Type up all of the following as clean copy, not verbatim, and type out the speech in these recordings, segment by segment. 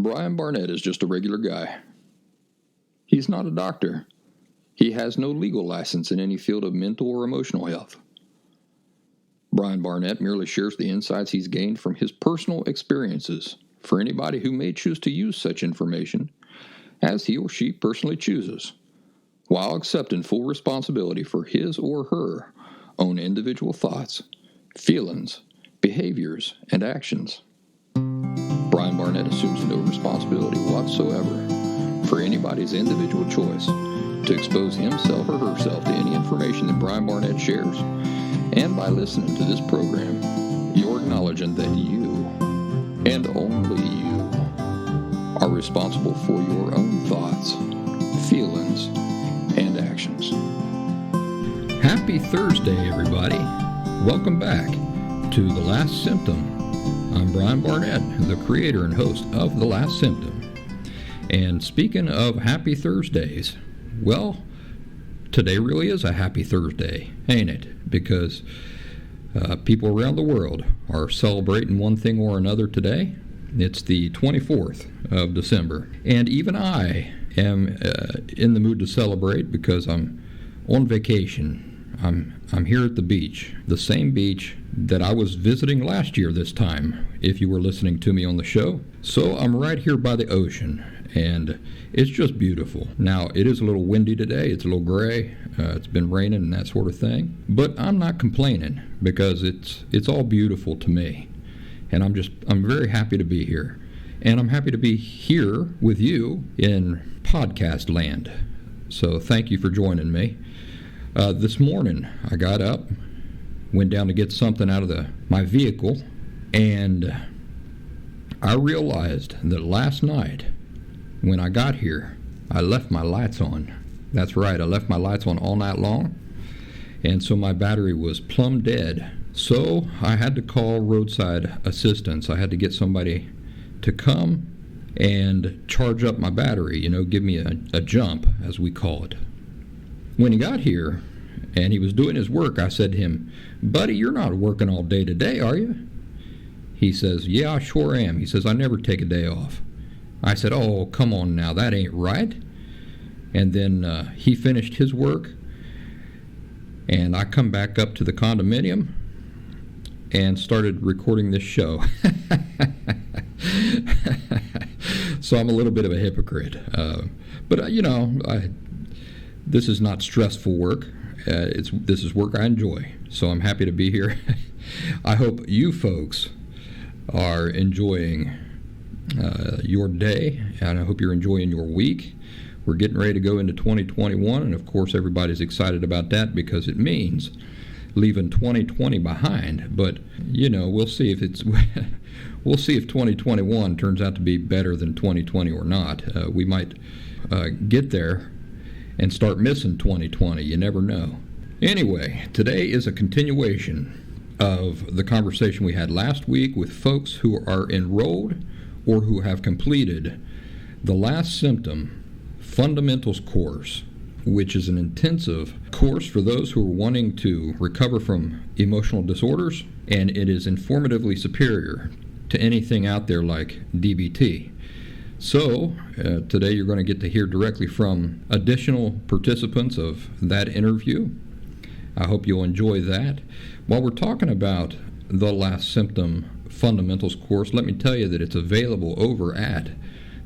Brian Barnett is just a regular guy. He's not a doctor. He has no legal license in any field of mental or emotional health. Brian Barnett merely shares the insights he's gained from his personal experiences for anybody who may choose to use such information as he or she personally chooses, while accepting full responsibility for his or her own individual thoughts, feelings, behaviors, and actions. Brian Barnett assumes no responsibility whatsoever for anybody's individual choice to expose himself or herself to any information that Brian Barnett shares. And by listening to this program, you're acknowledging that you, and only you, are responsible for your own thoughts, feelings, and actions. Happy Thursday, everybody. Welcome back to The Last Symptom. I'm Brian Barnett, the creator and host of The Last Symptom. And speaking of happy Thursdays, well, today really is a happy Thursday, ain't it? Because people around the world are celebrating one thing or another today. It's the 24th of December. And even I am in the mood to celebrate because I'm on vacation. I'm here at the beach, the same beach that I was visiting last year this time, if you were listening to me on the show. So I'm right here by the ocean, and it's just beautiful. Now, it is a little windy today. It's a little gray. It's been raining and that sort of thing. But I'm not complaining because it's all beautiful to me. And I'm very happy to be here. And I'm happy to be here with you in podcast land. So thank you for joining me. This morning, I got up, went down to get something out of my vehicle, and I realized that last night, when I got here, I left my lights on. That's right, I left my lights on all night long, and so my battery was plumb dead. So I had to call roadside assistance. I had to get somebody to come and charge up my battery, give me a jump, as we call it. When he got here and he was doing his work, I said to him, "Buddy, you're not working all day today, are you?" He says, "Yeah, I sure am." He says, "I never take a day off." I said, "Oh, come on now, that ain't right." And then he finished his work, and I come back up to the condominium and started recording this show. So I'm a little bit of a hypocrite. But this is not stressful work. This is work I enjoy. So I'm happy to be here. I hope you folks are enjoying your day, and I hope you're enjoying your week. We're getting ready to go into 2021, and of course everybody's excited about that because it means leaving 2020 behind. But we'll see if we'll see if 2021 turns out to be better than 2020 or not. We might get there and start missing 2020. You never know. Anyway, today is a continuation of the conversation we had last week with folks who are enrolled or who have completed the Last Symptom Fundamentals Course, which is an intensive course for those who are wanting to recover from emotional disorders, and it is informatively superior to anything out there like DBT. So, today you're going to get to hear directly from additional participants of that interview. I hope you'll enjoy that. While we're talking about the Last Symptom Fundamentals Course, let me tell you that it's available over at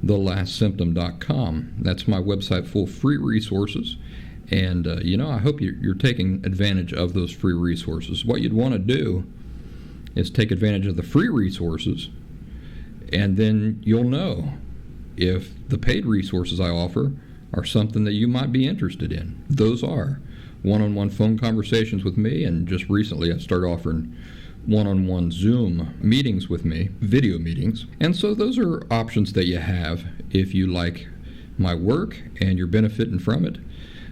thelastsymptom.com. That's my website full of free resources. And, I hope you're taking advantage of those free resources. What you'd want to do is take advantage of the free resources, and then you'll know if the paid resources I offer are something that you might be interested in. Those are one-on-one phone conversations with me, and just recently I started offering one-on-one Zoom meetings with me, video meetings. And so those are options that you have if you like my work and you're benefiting from it.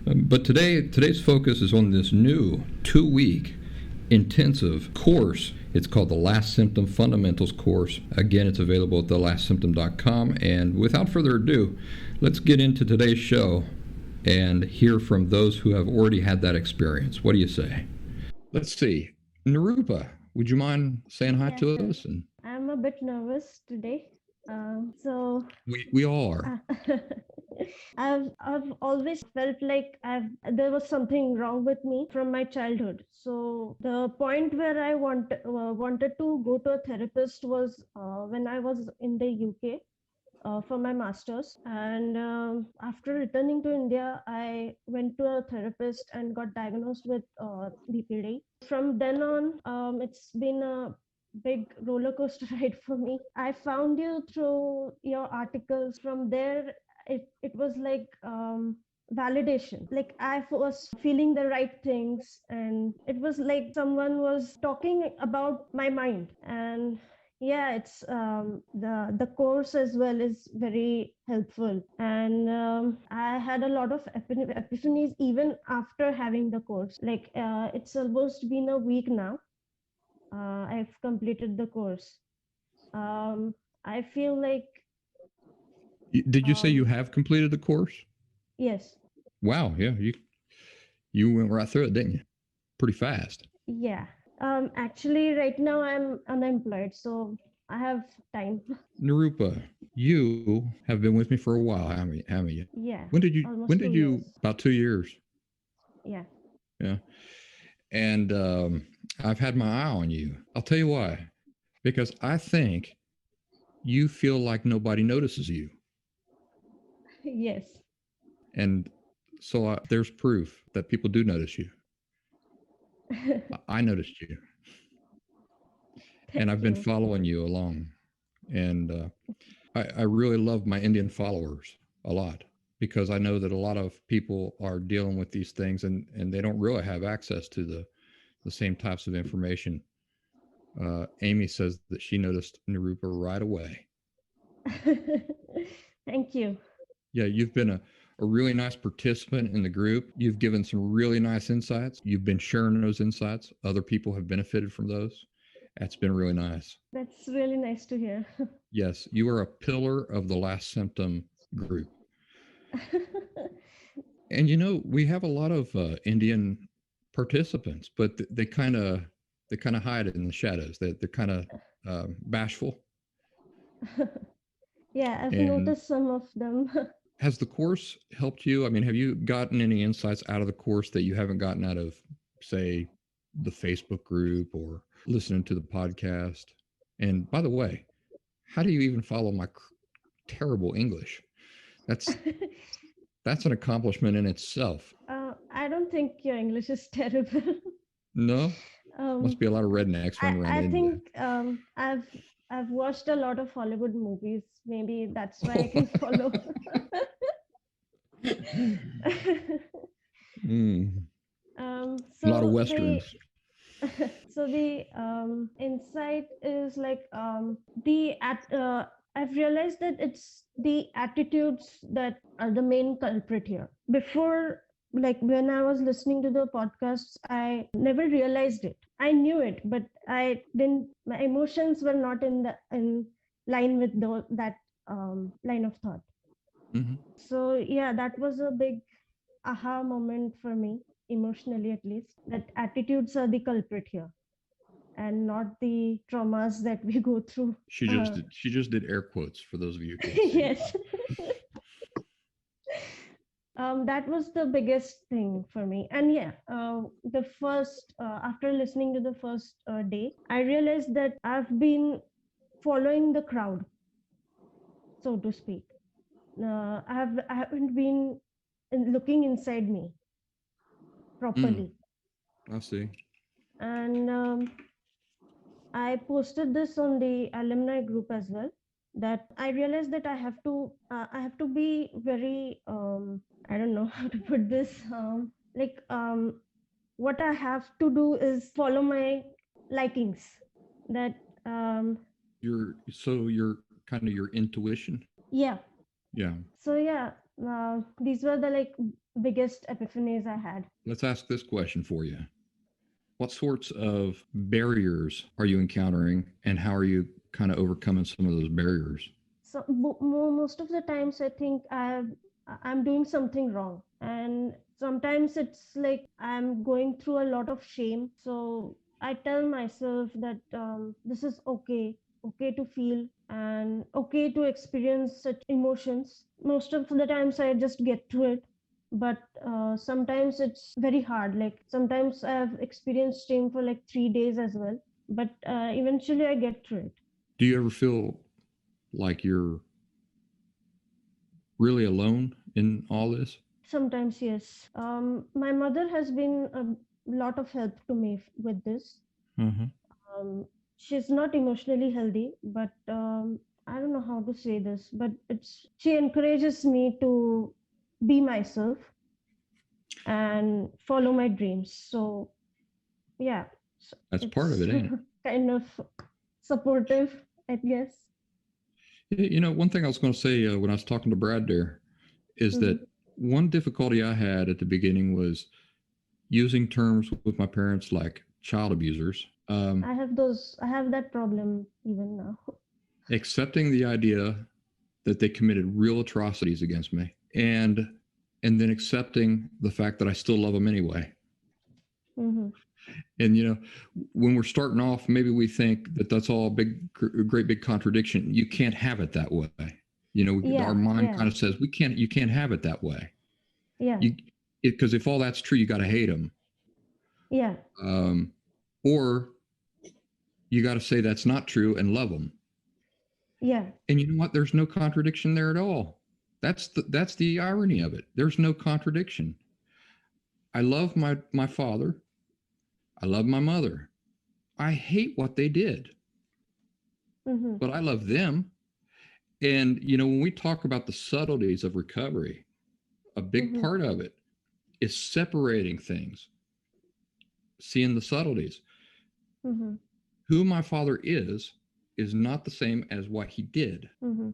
But today's focus is on this new 2-week intensive course. It's called the Last Symptom Fundamentals Course. Again, it's available at thelastsymptom.com. And without further ado, let's get into today's show and hear from those who have already had that experience. What do you say? Let's see. Nirupa, would you mind saying hi to us? I'm a bit nervous today. So So We all are. I've always felt like there was something wrong with me from my childhood. So the point where I wanted to go to a therapist was when I was in the UK for my master's. And after returning to India, I went to a therapist and got diagnosed with BPD. From then on, it's been a big roller coaster ride for me. I found you through your articles. From there, it was like validation. Like I was feeling the right things, and it was like someone was talking about my mind. And yeah, it's the course as well is very helpful. And I had a lot of epiphanies even after having the course. Like it's almost been a week now. I've completed the course. I feel like Did you say you um, have completed the course? yes. Wow, yeah, you went right through it, didn't you? Pretty fast. Yeah. Actually, right now I'm unemployed, so I have time. Narupa, you have been with me for a while, haven't you? Yeah, When almost did 2 years. you about 2 years? Yeah. Yeah. And I've had my eye on you. I'll tell you why. Because I think you feel like nobody notices you. Yes. And so there's proof that people do notice you. I noticed you. And Thank I've been you. following you along. And I really love my Indian followers a lot because I know that a lot of people are dealing with these things and they don't really have access to the same types of information. Amy says that she noticed Narupa right away. Thank you. Yeah, you've been a really nice participant in the group. You've given some really nice insights. You've been sharing those insights. Other people have benefited from those. That's been really nice. That's really nice to hear. Yes, you are a pillar of the Last Symptom group. And we have a lot of Indian participants, but they kind of hide in the shadows. They're kind of bashful. Yeah, I've And noticed some of them. has the course helped you? I mean, have you gotten any insights out of the course that you haven't gotten out of, say, the Facebook group or listening to the podcast? And by the way, how do you even follow my terrible English? That's an accomplishment in itself. I don't think your English is terrible. No, um, must be a lot of rednecks running around I India. think I've watched a lot of Hollywood movies. Maybe that's why I can follow. Mm, a lot of So westerns. the insight is like the at I've realized that it's the attitudes that are the main culprit here. Before, like when I was listening to the podcasts, I never realized it. I knew it, but I didn't. My emotions were not in line with that line of thought. Mm-hmm. So yeah, that was a big aha moment for me, emotionally at least, that attitudes are the culprit here and not the traumas that we go through. She just did air quotes for those of you who can't see. Yes. That was the biggest thing for me. And yeah, the first after listening to the first day, I realized that I've been following the crowd, so to speak. I haven't been looking inside me Mm, properly. I see. And I posted this on the alumni group as well. That I realized that I have to be very I don't know how to put this, like what I have to do is follow my likings. That Your kind of your intuition. yeah. Yeah. So yeah, these were the like biggest epiphanies I had. Let's ask this question for you. What sorts of barriers are you encountering, and how are you kind of overcoming some of those barriers? So most of the times I think I'm doing something wrong, and sometimes it's like I'm going through a lot of shame. So I tell myself that this is okay. okay to feel and okay to experience such emotions. Most of the times I just get through it, but sometimes it's very hard. Like sometimes I've experienced shame for like 3 days as well, but eventually I get through it. Do you ever feel like you're really alone in all this? Sometimes, yes. My mother has been a lot of help to me with this. Uh-huh. She's not emotionally healthy, but I don't know how to say this, but she encourages me to be myself and follow my dreams. So yeah, That's part of it's it, ain't it? kind of supportive, I guess. You know, one thing I was going to say when I was talking to Brad there is Mm-hmm. that one difficulty I had at the beginning was using terms with my parents like child abusers, I have that problem even now. accepting the idea that they committed real atrocities against me, and then accepting the fact that I still love them anyway. Mm-hmm. And you know, when we're starting off, maybe we think that that's all a great big contradiction. You can't have it that way. You know, our mind kind of says you can't have it that way. Yeah. Because if all that's true, you got to hate them. Yeah. Or you got to say that's not true and love them. Yeah. And you know what? There's no contradiction there at all. That's the irony of it. There's no contradiction. I love my father. I love my mother. I hate what they did. Mm-hmm. But I love them. And, you know, when we talk about the subtleties of recovery, a big part of it is separating things, seeing the subtleties. Mm-hmm. Who my father is not the same as what he did. Mm-hmm.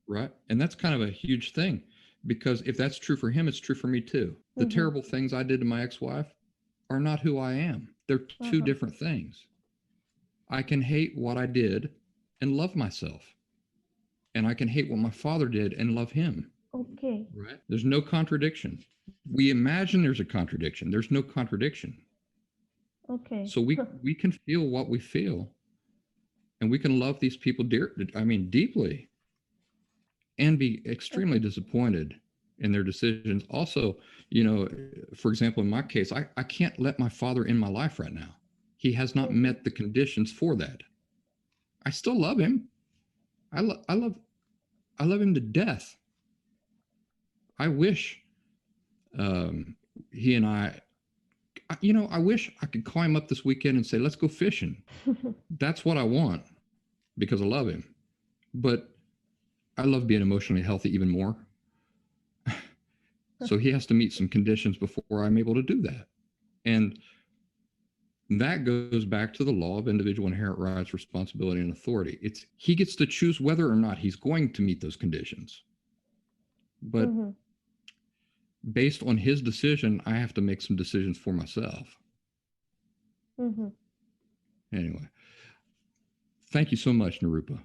Right. And that's kind of a huge thing, because if that's true for him, it's true for me too. The terrible things I did to my ex-wife are not who I am. They're two different things. I can hate what I did and love myself. And I can hate what my father did and love him. Okay. Right. There's no contradiction. We imagine there's a contradiction. There's no contradiction. Okay. So we can feel what we feel, and we can love these people deeply, and be extremely disappointed in their decisions. Also, you know, for example, in my case, I can't let my father in my life right now. He has not met the conditions for that. I still love him. I love him to death. I wish he and I wish I could call him up this weekend and say, let's go fishing. That's what I want, because I love him. But I love being emotionally healthy even more. So he has to meet some conditions before I'm able to do that. And that goes back to the law of individual inherent rights, responsibility, and authority. He gets to choose whether or not he's going to meet those conditions. But based on his decision, I have to make some decisions for myself. Anyway, thank you so much, Narupa.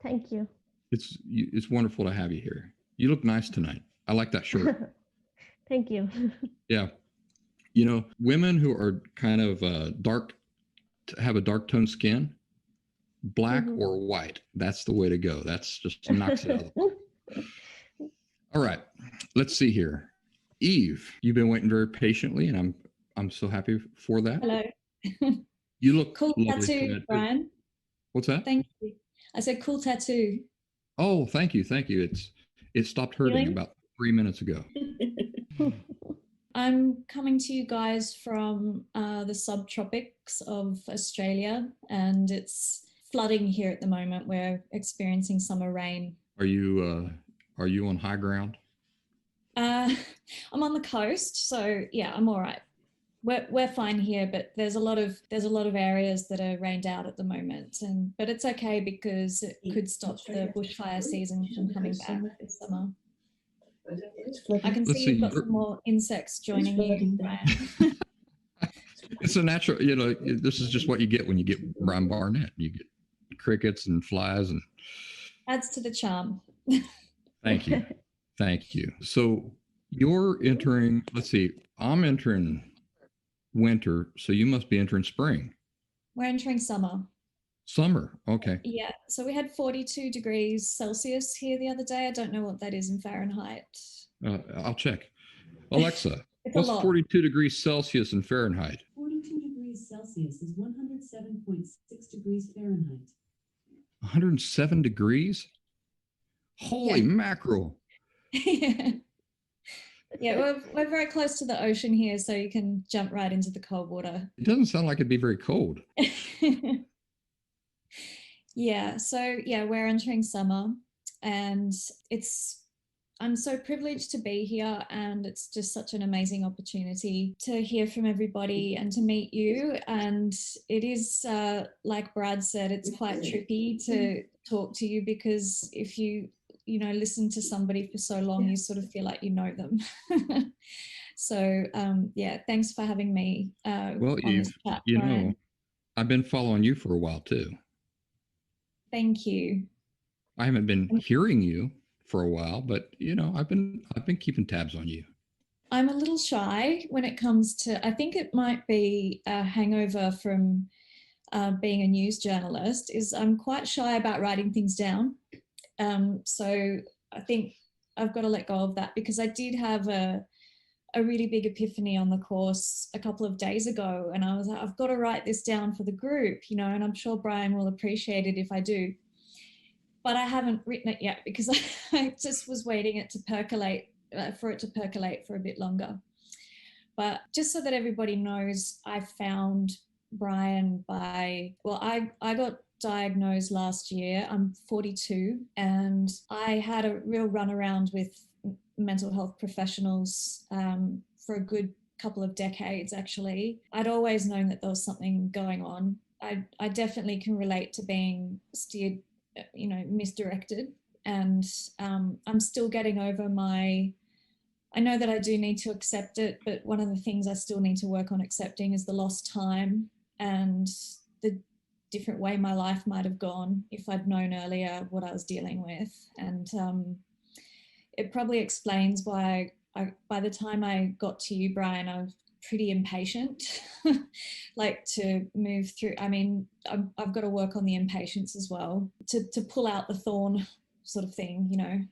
Thank you. It's wonderful to have you here. You look nice tonight. I like that shirt. Thank you. Yeah. You know, women who are kind of have a dark toned skin, black or white, that's the way to go. That's just knocks it out of the park. All right. Let's see here. Eve, you've been waiting very patiently, and I'm so happy for that. Hello. You look cool lovely tattoo, tonight. Brian. What's that? Thank you. I said cool tattoo. Oh, thank you. It stopped hurting about 3 minutes ago. I'm coming to you guys from the subtropics of Australia, and it's flooding here at the moment. We're experiencing summer rain. Are you on high ground? I'm on the coast, so yeah, I'm all right. We're fine here, but there's a lot of areas that are rained out at the moment, but it's okay because it could stop the bushfire season from coming back this summer. I can see you've got some more insects joining you, Brian. It's a natural, you know, this is just what you get when you get Brian Barnett. You get crickets and flies, and adds to the charm. Thank you. Thank you. So you're entering, let's see, I'm entering winter, so you must be entering spring. We're entering summer. Summer. Okay. Yeah, so we had 42 degrees Celsius here the other day. I don't know what that is in Fahrenheit. I'll check. Alexa, It's a what's lot. 42 degrees Celsius in Fahrenheit? 42 degrees Celsius is 107.6 degrees Fahrenheit. 107 degrees? Holy Yeah. mackerel. Yeah. Yeah, we're very close to the ocean here, so you can jump right into the cold water. It doesn't sound like it'd be very cold. Yeah, so yeah, we're entering summer, and I'm so privileged to be here, and it's just such an amazing opportunity to hear from everybody and to meet you. And it is, like Brad said, it's quite trippy to talk to you, because if you listen to somebody for so long, you sort of feel like you know them. So yeah, thanks for having me Well, on this chat, Brian. I've been following you for a while too. Thank you. I haven't been hearing you for a while, but I've been keeping tabs on you. I'm a little shy when it comes to, I think it might be a hangover from being a news journalist, is I'm quite shy about writing things down. So I think I've got to let go of that, because I did have a really big epiphany on the course a couple of days ago, and I was like, I've got to write this down for the group, and I'm sure Brian will appreciate it if I do. But I haven't written it yet, because I just was waiting for it to percolate for a bit longer. But just so that everybody knows, I found Brian I got diagnosed last year. I'm 42, and I had a real runaround with mental health professionals for a good couple of decades, actually. I'd always known that there was something going on. I definitely can relate to being steered, misdirected, and I'm still getting over I know that I do need to accept it, but one of the things I still need to work on accepting is the lost time and the different way my life might have gone if I'd known earlier what I was dealing with. And it probably explains why by the time I got to you, Brian, I was pretty impatient, like to move through. I mean, I've got to work on the impatience as well, to pull out the thorn sort of thing,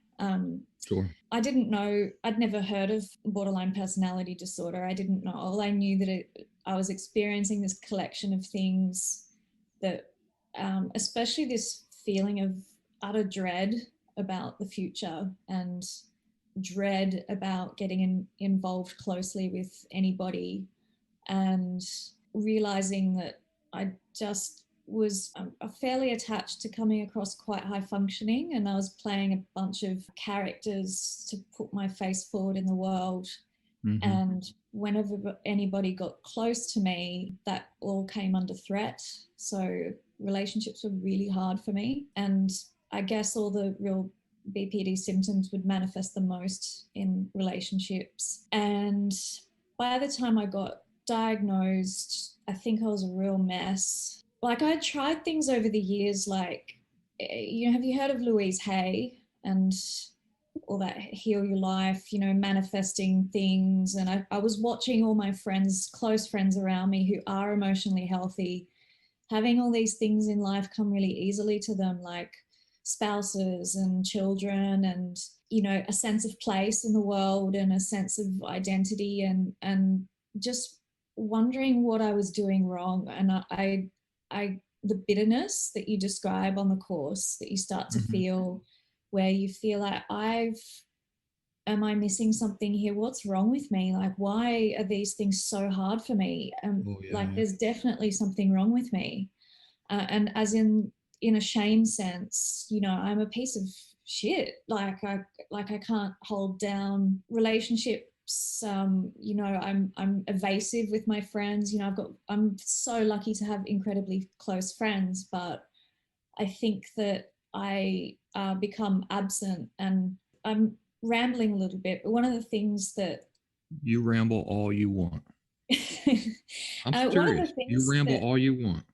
Sure. I didn't know, I'd never heard of borderline personality disorder. I didn't know. All I knew that I was experiencing this collection of things that, especially this feeling of utter dread about the future, and dread about getting involved closely with anybody, and realizing that I just was fairly attached to coming across quite high functioning, and I was playing a bunch of characters to put my face forward in the world. Mm-hmm. And whenever anybody got close to me, that all came under threat. So relationships were really hard for me, and I guess all the real BPD symptoms would manifest the most in relationships. And by the time I got diagnosed, I think I was a real mess. Like, I tried things over the years, like, have you heard of Louise Hay and all that Heal Your Life, manifesting things? And I was watching all my friends, close friends around me who are emotionally healthy, having all these things in life come really easily to them, like spouses and children, and a sense of place in the world and a sense of identity, and just wondering what I was doing wrong. And I the bitterness that you describe on the course, that you start to feel, where you feel like, am I missing something here? What's wrong with me? Like, why are these things so hard for me? There's definitely something wrong with me. And as in a shame sense, I'm a piece of shit. Like I can't hold down relationships. I'm evasive with my friends. I'm so lucky to have incredibly close friends, but I think that I become absent, and I'm rambling a little bit. But one of the things that you ramble all you want. I'm serious. You ramble all you want.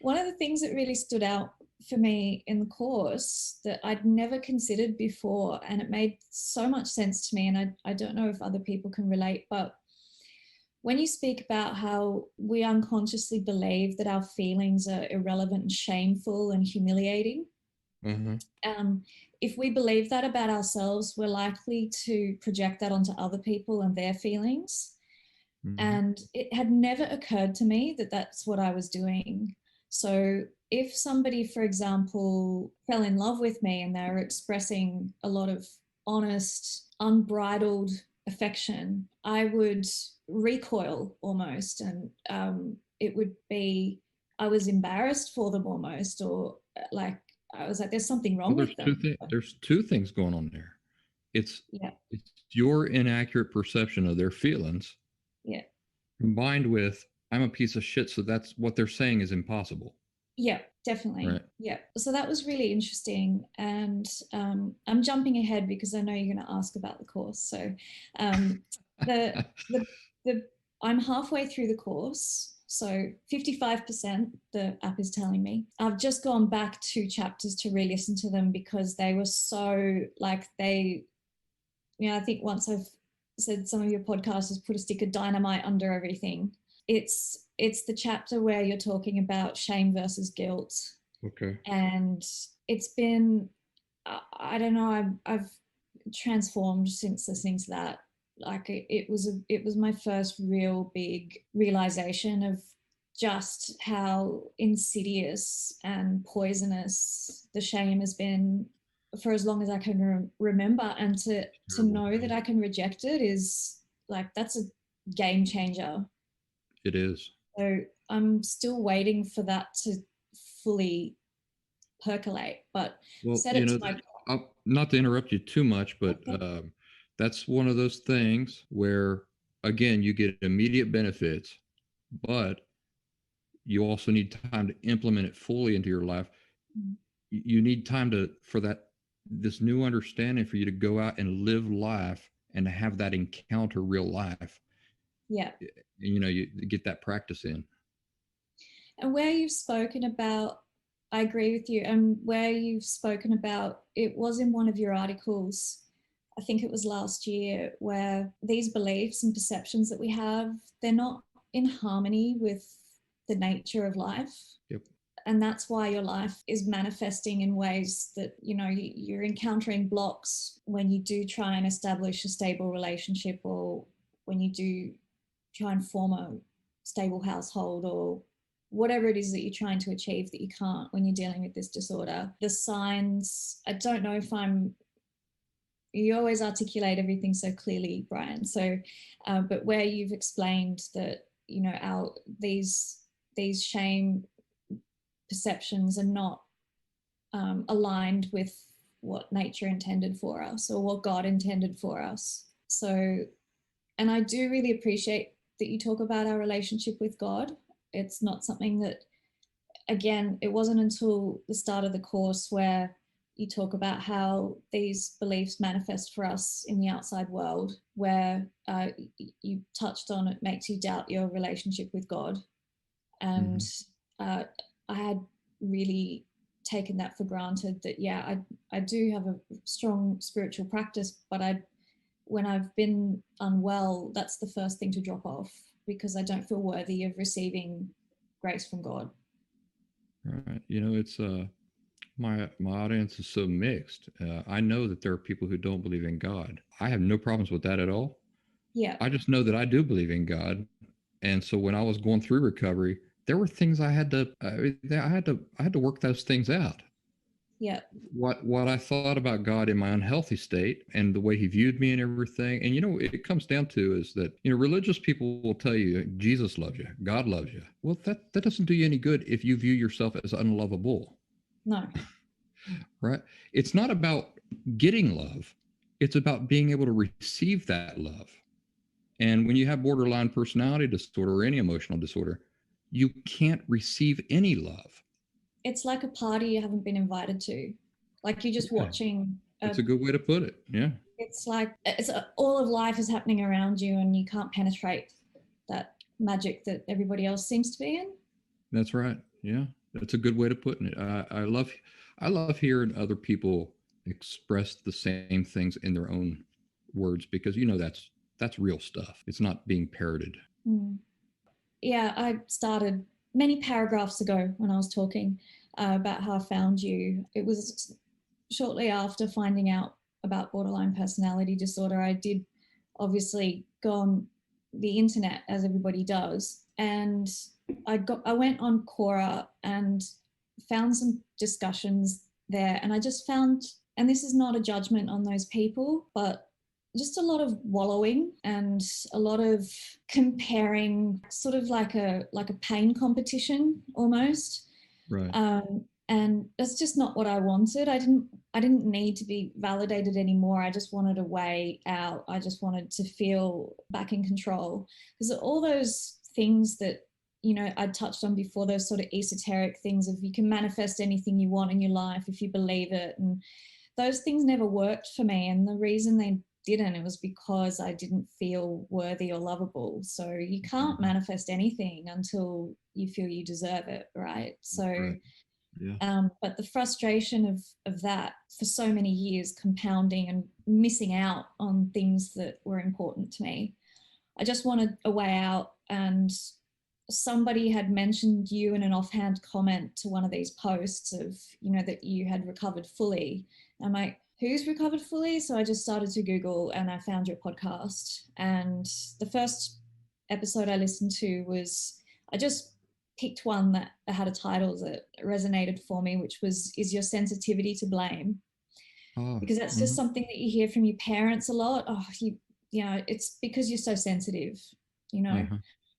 One of the things that really stood out for me in the course that I'd never considered before, and it made so much sense to me, and I don't know if other people can relate, but when you speak about how we unconsciously believe that our feelings are irrelevant and shameful and humiliating, if we believe that about ourselves, we're likely to project that onto other people and their feelings. And it had never occurred to me that that's what I was doing. So if somebody, for example, fell in love with me and they were expressing a lot of honest, unbridled affection, I would recoil almost. And it would be, I was embarrassed for them almost, or like, I was like, there's something wrong with them. There's two things going on there. It's your inaccurate perception of their feelings. Yeah. Combined with, I'm a piece of shit, so that's what they're saying is impossible. Yeah, definitely. Right. Yeah. So that was really interesting. And I'm jumping ahead because I know you're going to ask about the course. So I'm halfway through the course. So 55%, the app is telling me. I've just gone back 2 chapters to re-listen to them because they were so like I think once I've said some of your podcasters put a stick of dynamite under everything. It's the chapter where you're talking about shame versus guilt. Okay. And it's been, I don't know, I've transformed since listening to that. Like it was my first real big realization of just how insidious and poisonous the shame has been for as long as I can remember, and to know that I can reject it is like, that's a game changer. It is. So I'm still waiting for that to fully percolate, but not to interrupt you too much, but that's one of those things where, again, you get immediate benefits, but you also need time to implement it fully into your life. You need time for this new understanding for you to go out and live life and to have that encounter real life. Yeah. You get that practice in. And where you've spoken about, I agree with you, and where you've spoken about, it was in one of your articles, I think it was last year, where these beliefs and perceptions that we have, they're not in harmony with the nature of life. Yep. And that's why your life is manifesting in ways that, you're encountering blocks when you do try and establish a stable relationship, or when you do try and form a stable household, or whatever it is that you're trying to achieve that you can't when you're dealing with this disorder. The signs, I don't know if you always articulate everything so clearly, Brian. So, but where you've explained that, these shame perceptions are not aligned with what nature intended for us or what God intended for us. So, and I do really appreciate that you talk about our relationship with God. It's not something that, again, it wasn't until the start of the course where you talk about how these beliefs manifest for us in the outside world, where you touched on it makes you doubt your relationship with God. And I had really taken that for granted, that, I do have a strong spiritual practice, but when I've been unwell, that's the first thing to drop off, because I don't feel worthy of receiving grace from God. Right. It's my audience is so mixed. I know that there are people who don't believe in God. I have no problems with that at all. Yeah. I just know that I do believe in God. And so when I was going through recovery, there were things I had to work those things out. Yeah. What I thought about God in my unhealthy state and the way he viewed me and everything. And, it comes down to is that, religious people will tell you Jesus loves you, God loves you. Well, that doesn't do you any good if you view yourself as unlovable. No. Right. It's not about getting love. It's about being able to receive that love. And when you have borderline personality disorder or any emotional disorder, you can't receive any love. It's like a party you haven't been invited to. Like you're just watching. It's a good way to put it. Yeah. It's like all of life is happening around you and you can't penetrate that magic that everybody else seems to be in. That's right. Yeah. That's a good way to put it. I love hearing other people express the same things in their own words, because, that's real stuff. It's not being parroted. Yeah, I started many paragraphs ago when I was talking about how I found you. It was shortly after finding out about borderline personality disorder. I did obviously go on the internet, as everybody does, and I went on Quora and found some discussions there, and I just found, and this is not a judgment on those people, but just a lot of wallowing and a lot of comparing, sort of like a pain competition almost. Right. And that's just not what I wanted. I didn't need to be validated anymore. I just wanted a way out. I just wanted to feel back in control, because all those things that, you know, I touched on before, those sort of esoteric things of you can manifest anything you want in your life if you believe it, and those things never worked for me. And the reason they didn't, it was because I didn't feel worthy or lovable. So you can't manifest anything until you feel you deserve it, right? So Right. Yeah. but the frustration of that for so many years, compounding and missing out on things that were important to me, I just wanted a way out. And somebody had mentioned you in an offhand comment to one of these posts of, you know, that you had recovered fully. I'm like, who's recovered fully? So I just started to Google and I found your podcast. And the first episode I listened to was, I just picked one that had a title that resonated for me, which was, Is Your Sensitivity to Blame? Oh, Because that's just something that you hear from your parents a lot. Oh, you know, it's because you're so sensitive, you know.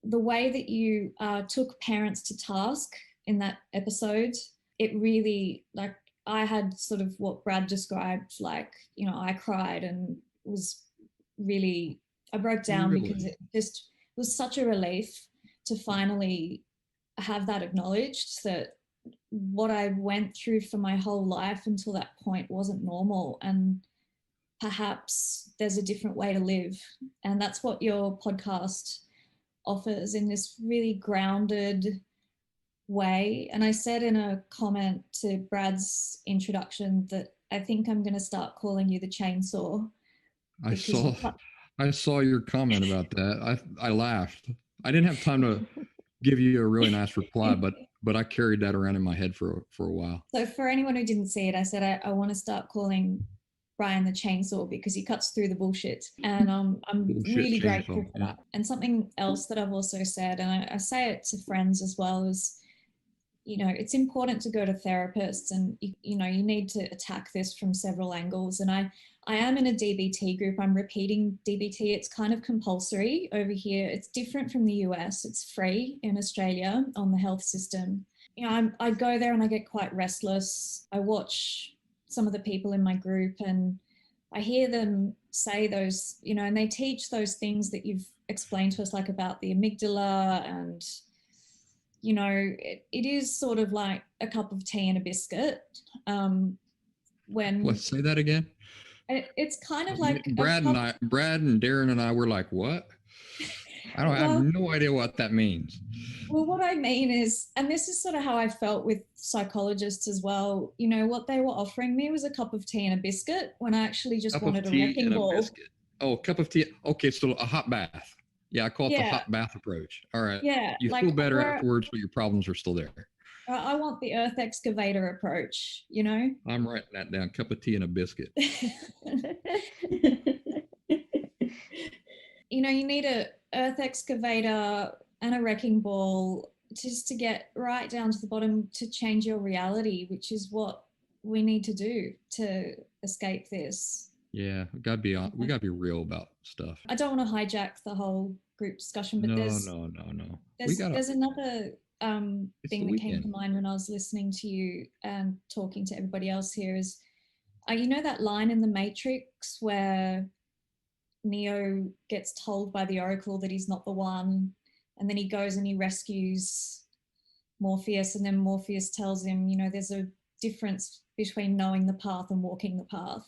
The way that you took parents to task in that episode, it really, like, I had sort of what Brad described, like, you know, I cried and was really, I broke down because it just was such a relief to finally have that acknowledged, that what I went through for my whole life until that point wasn't normal, and perhaps there's a different way to live. And that's what your podcast offers, in this really grounded way. And I said in a comment to Brad's introduction that I think I'm going to start calling you the chainsaw. I saw your comment about that. I laughed. I didn't have time to give you a really nice reply, but I carried that around in my head for a while. So for anyone who didn't see it, I said I want to start calling Brian the chainsaw because he cuts through the bullshit, and I'm really grateful for that. And something else that I've also said, and I say it to friends as well, is, you know, it's important to go to therapists, and you know, you need to attack this from several angles. And I am in a DBT group. I'm repeating DBT. It's kind of compulsory over here. It's different from the US. It's free in Australia on the health system. You know, I go there and I get quite restless. I watch some of the people in my group and I hear them say those, you know, and they teach those things that you've explained to us, like about the amygdala, and, you know, it is sort of like a cup of tea and a biscuit. Let's say that again. It's kind of like Brad and Darren and I were like, what? I have no idea what that means. Well, what I mean is, and this is sort of how I felt with psychologists as well, you know, what they were offering me was a cup of tea and a biscuit when I actually just wanted a wrecking ball. Oh, cup of tea. Okay, so a hot bath. Yeah, I call it the hot bath approach. All right. Yeah. You feel better afterwards, but your problems are still there. I want the earth excavator approach, you know? I'm writing that down. Cup of tea and a biscuit. You know, you need a earth excavator and a wrecking ball just to get right down to the bottom, to change your reality, which is what we need to do to escape this. Yeah, we gotta be real about stuff. I don't want to hijack the whole group discussion, but there's another thing that came to mind when I was listening to you and talking to everybody else here is, you know, that line in the Matrix where Neo gets told by the Oracle that he's not the one, and then he goes and he rescues Morpheus, and then Morpheus tells him, you know, there's a difference between knowing the path and walking the path.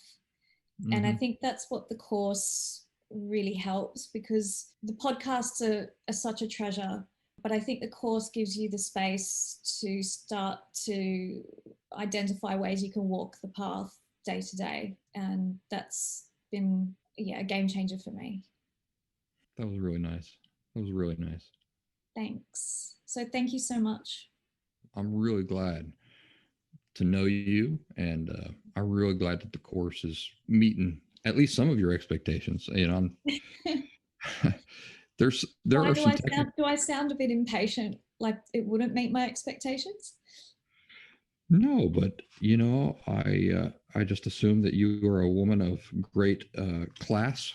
Mm-hmm. And I think that's what the course really helps, because the podcasts are such a treasure, but I think the course gives you the space to start to identify ways you can walk the path day to day. And that's been, a game changer for me. That was really nice. That was really nice. Thanks. So thank you so much. I'm really glad to know you, and I'm really glad that the course is meeting at least some of your expectations. You know, there Why are do some I sound, do I sound a bit impatient, like it wouldn't meet my expectations? No, but you know, I just assume that you are a woman of great class,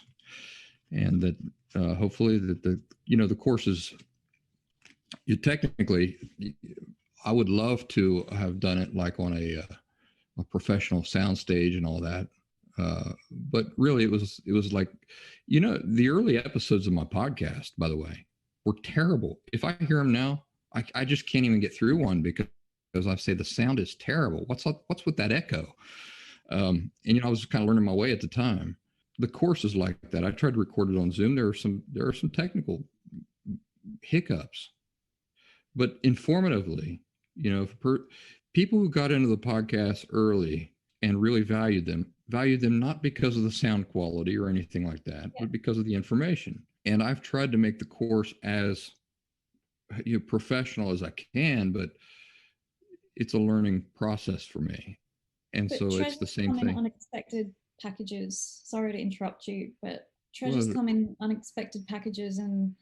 and that hopefully that the courses, you technically, I would love to have done it like on a professional sound stage and all that. But really, it was like, the early episodes of my podcast, by the way, were terrible. If I hear them now, I just can't even get through one because I say the sound is terrible. What's with that echo? And I was kind of learning my way at the time. The course is like that. I tried to record it on Zoom. There are some technical hiccups, but informatively, people who got into the podcast early and really valued them not because of the sound quality or anything like that, but because of the information. And I've tried to make the course as professional as I can, but it's a learning process for me. And But so it's the same thing. Unexpected packages. Sorry to interrupt you, but treasures come in unexpected packages, and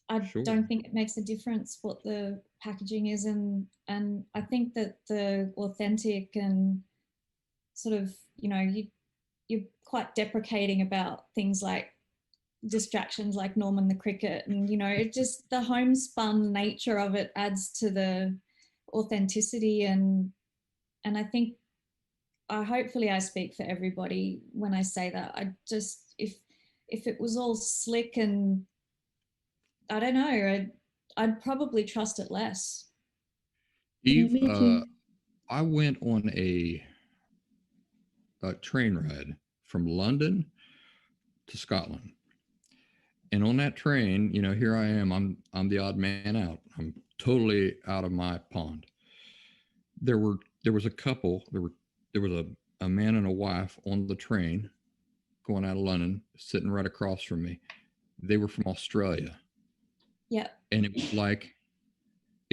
I don't think it makes a difference what the packaging is. And I think that the authentic and sort of, you're quite deprecating about things like distractions like Norman the cricket, and it just, the homespun nature of it adds to the authenticity. And I think hopefully I speak for everybody when I say that. I just, if it was all slick and I don't know, I'd probably trust it less. Eve, I went on a train ride from London to Scotland. And on that train, here I am, I'm the odd man out. I'm totally out of my pond. There was a couple, there was a man and a wife on the train going out of London, sitting right across from me. They were from Australia. Yeah. And it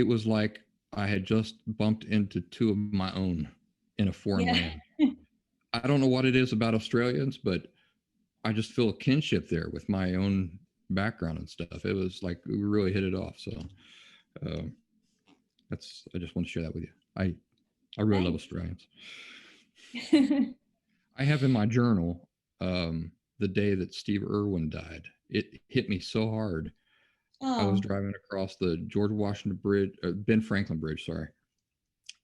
was like I had just bumped into two of my own in a foreign land. I don't know what it is about Australians, but I just feel a kinship there with my own background and stuff. It was like we really hit it off. So I just want to share that with you. I really love Australians. I have in my journal the day that Steve Irwin died. It hit me so hard. Oh. I was driving across the George Washington Bridge, Ben Franklin Bridge,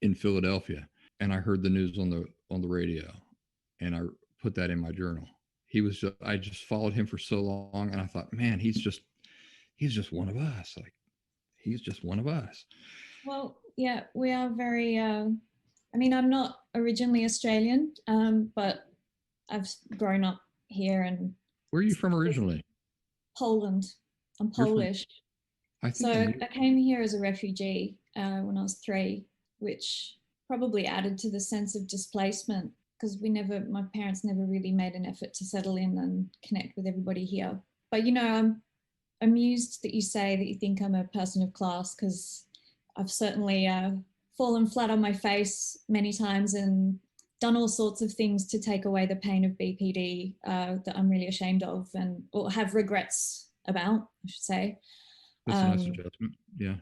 in Philadelphia, and I heard the news on the radio, and I put that in my journal. I just followed him for so long, and I thought, man, he's just one of us. Like, he's just one of us. Well, yeah, we are very, I'm not originally Australian, but I've grown up here. And where are you from originally? Poland. I'm Polish. I came here as a refugee when I was 3, which probably added to the sense of displacement, because my parents never really made an effort to settle in and connect with everybody here. But, I'm amused that you say that you think I'm a person of class, because I've certainly fallen flat on my face many times and done all sorts of things to take away the pain of BPD that I'm really ashamed of, or have regrets about, I should say. That's a nice adjustment. Yeah.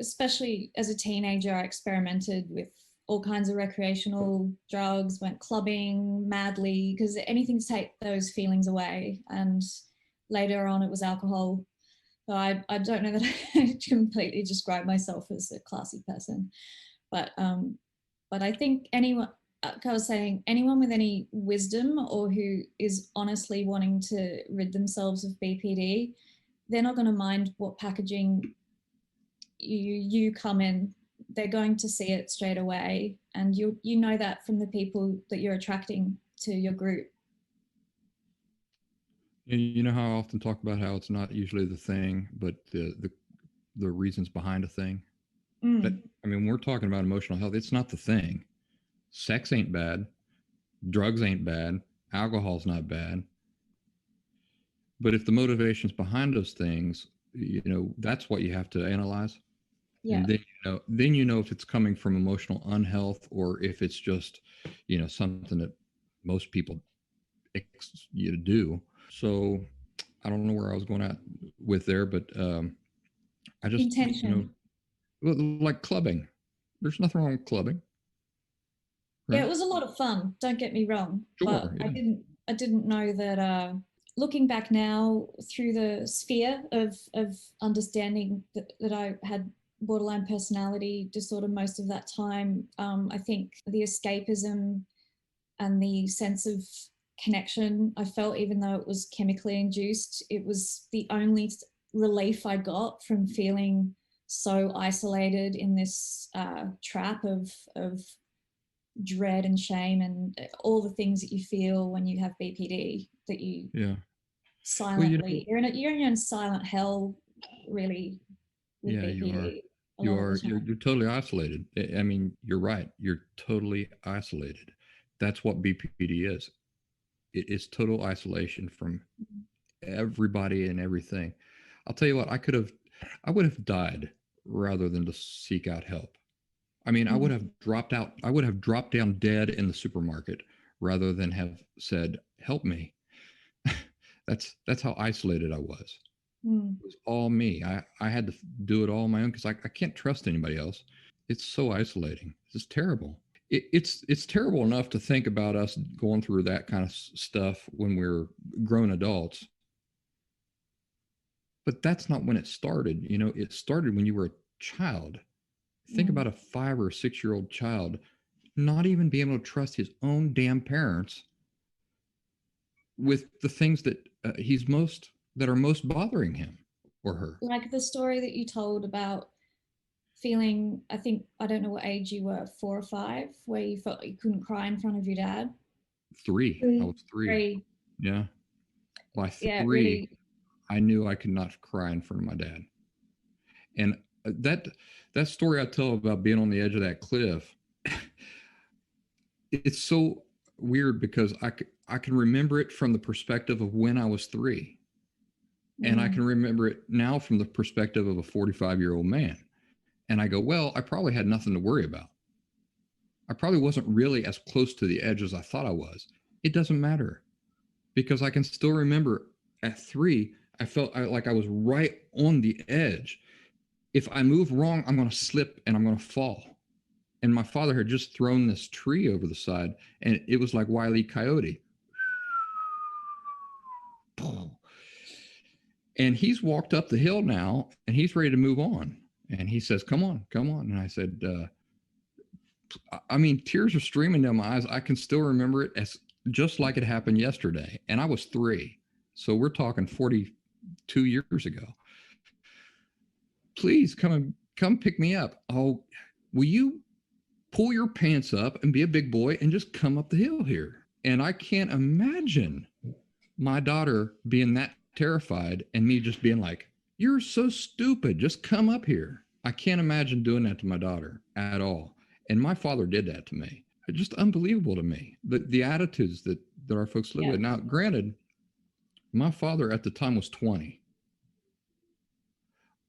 Especially as a teenager, I experimented with all kinds of recreational drugs, went clubbing madly, because anything to take those feelings away. And later on, it was alcohol. So I don't know that I completely describe myself as a classy person, but I think anyone, like I was saying, anyone with any wisdom or who is honestly wanting to rid themselves of BPD, they're not going to mind what packaging you come in. They're going to see it straight away, and you know that from the people that you're attracting to your group. You know how I often talk about how it's not usually the thing, but the reasons behind a thing. But we're talking about emotional health. It's not the thing. Sex ain't bad. Drugs ain't bad. Alcohol's not bad. But if the motivation's behind those things, that's what you have to analyze. Yeah. And then you know if it's coming from emotional unhealth or if it's just, something that most people do. So I don't know where I was going at with there, but I just intention. Like clubbing. There's nothing wrong with clubbing. Right? Yeah, it was a lot of fun. Don't get me wrong, sure, but yeah. I didn't know that. Looking back now through the sphere of understanding that I had borderline personality disorder most of that time, I think the escapism and the sense of connection I felt, even though it was chemically induced, it was the only relief I got from feeling so isolated in this trap of dread and shame and all the things that you feel when you have BPD, that you silently, you're in your own silent hell, really, with BPD. You're totally isolated. I mean, you're right. You're totally isolated. That's what BPD is. It is total isolation from everybody and everything. I'll tell you what, I would have died rather than to seek out help. I mean, I would have dropped down dead in the supermarket rather than have said, help me. That's how isolated I was. It was all me. I had to do it all on my own because I can't trust anybody else. It's so isolating. It's terrible. It's terrible enough to think about us going through that kind of stuff when we're grown adults. But that's not when it started. It started when you were a child. Think about a 5 or 6 year old child not even being able to trust his own damn parents with the things that that are most bothering him or her. Like the story that you told about feeling, I don't know what age you were, 4 or 5, where you felt you couldn't cry in front of your dad. 3. I was 3. Yeah. By 3, really. I knew I could not cry in front of my dad. And that story I tell about being on the edge of that cliff, it's so weird because I can remember it from the perspective of when I was 3. And I can remember it now from the perspective of a 45-year-old man. And I go, well, I probably had nothing to worry about. I probably wasn't really as close to the edge as I thought I was. It doesn't matter because I can still remember at 3, I felt like I was right on the edge. If I move wrong, I'm going to slip and I'm going to fall. And my father had just thrown this tree over the side and it was like Wile E. Coyote. And he's walked up the hill now and he's ready to move on. And he says, come on. And I said, tears are streaming down my eyes. I can still remember it as just like it happened yesterday. And I was 3. So we're talking 42 years ago. Please come pick me up. Oh, will you pull your pants up and be a big boy and just come up the hill here? And I can't imagine my daughter being that terrified and me just being like, you're so stupid. Just come up here. I can't imagine doing that to my daughter at all. And my father did that to me. It's just unbelievable to me. The attitudes that our folks live with. Now, granted, my father at the time was 20.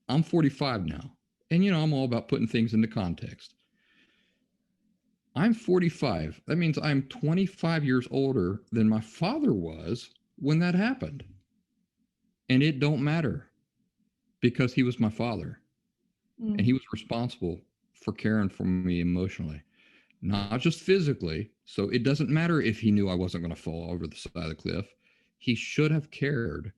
I'm 45 now. And, I'm all about putting things into context. I'm 45. That means I'm 25 years older than my father was when that happened. And it don't matter because he was my father. And he was responsible for caring for me emotionally, not just physically. So it doesn't matter if he knew I wasn't going to fall over the side of the cliff. He should have cared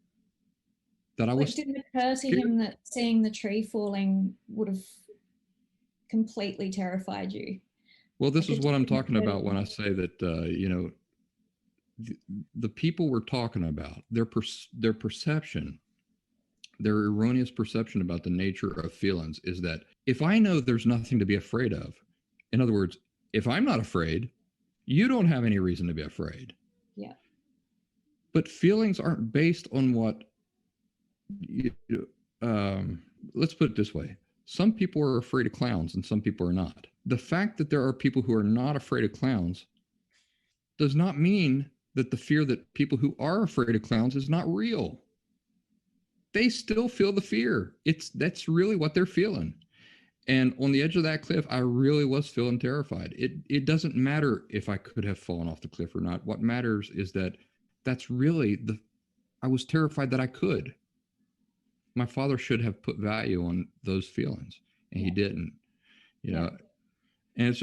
that I was. It didn't occur to him that seeing the tree falling would have completely terrified you. Well, this is what I'm talking about when I say that, the people we're talking about, their perception, their erroneous perception about the nature of feelings is that if I know there's nothing to be afraid of, in other words, if I'm not afraid, you don't have any reason to be afraid. Yeah. But feelings aren't based on what, let's put it this way. Some people are afraid of clowns and some people are not. The fact that there are people who are not afraid of clowns does not mean that the fear that people who are afraid of clowns is not real. they still feel the fear. That's really what they're feeling. And on the edge of that cliff, I really was feeling terrified. It doesn't matter if I could have fallen off the cliff or not. What matters is that that's really I was terrified that I could. My father should have put value on those feelings, and he didn't, you know. And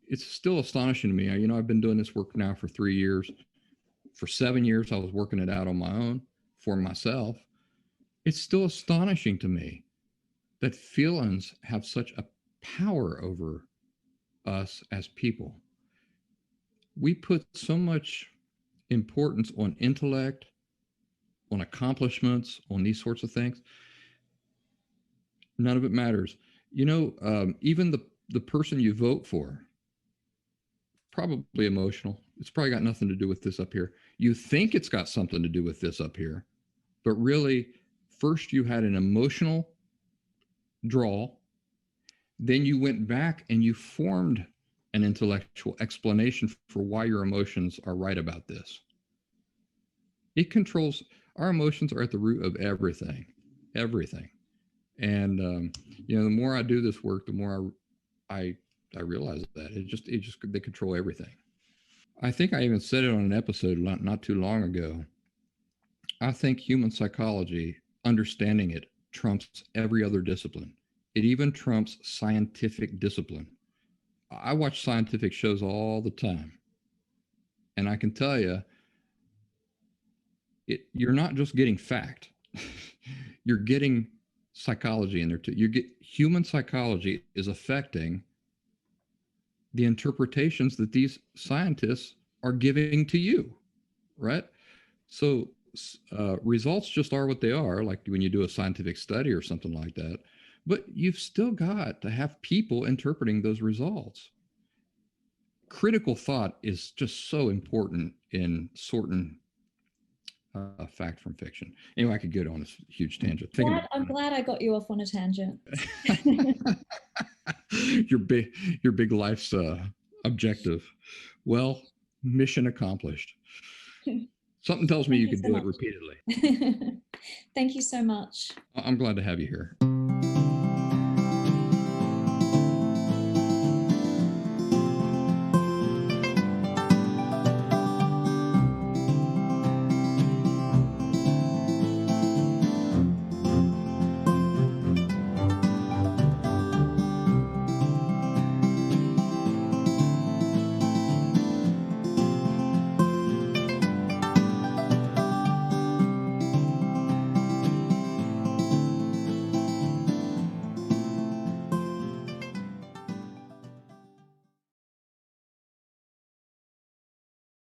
it's still astonishing to me. I've been doing this work now for 3 years. For 7 years, I was working it out on my own for myself. It's still astonishing to me that feelings have such a power over us as people. We put so much importance on intellect, on accomplishments, on these sorts of things. None of it matters. Even the person you vote for, probably emotional. It's probably got nothing to do with this up here. You think it's got something to do with this up here, but really, first you had an emotional draw, then you went back and you formed an intellectual explanation for why your emotions are right about this. It controls, our emotions are at the root of everything. And the more I do this work, the more I realize that they control everything. I think I even said it on an episode not too long ago. I think human psychology, understanding it, trumps every other discipline. It even trumps scientific discipline. I watch scientific shows all the time, and I can tell you, you're not just getting fact. You're getting psychology in there too. Human psychology is affecting the interpretations that these scientists are giving to you, right? So results just are what they are, like when you do a scientific study or something like that. But you've still got to have people interpreting those results. Critical thought is just so important in sorting fact from fiction. Anyway, I could get on this huge tangent. I'm glad I got you off on a tangent. Your big life's objective. Well, mission accomplished. Something tells me you can do it repeatedly. Thank you so much. I'm glad to have you here.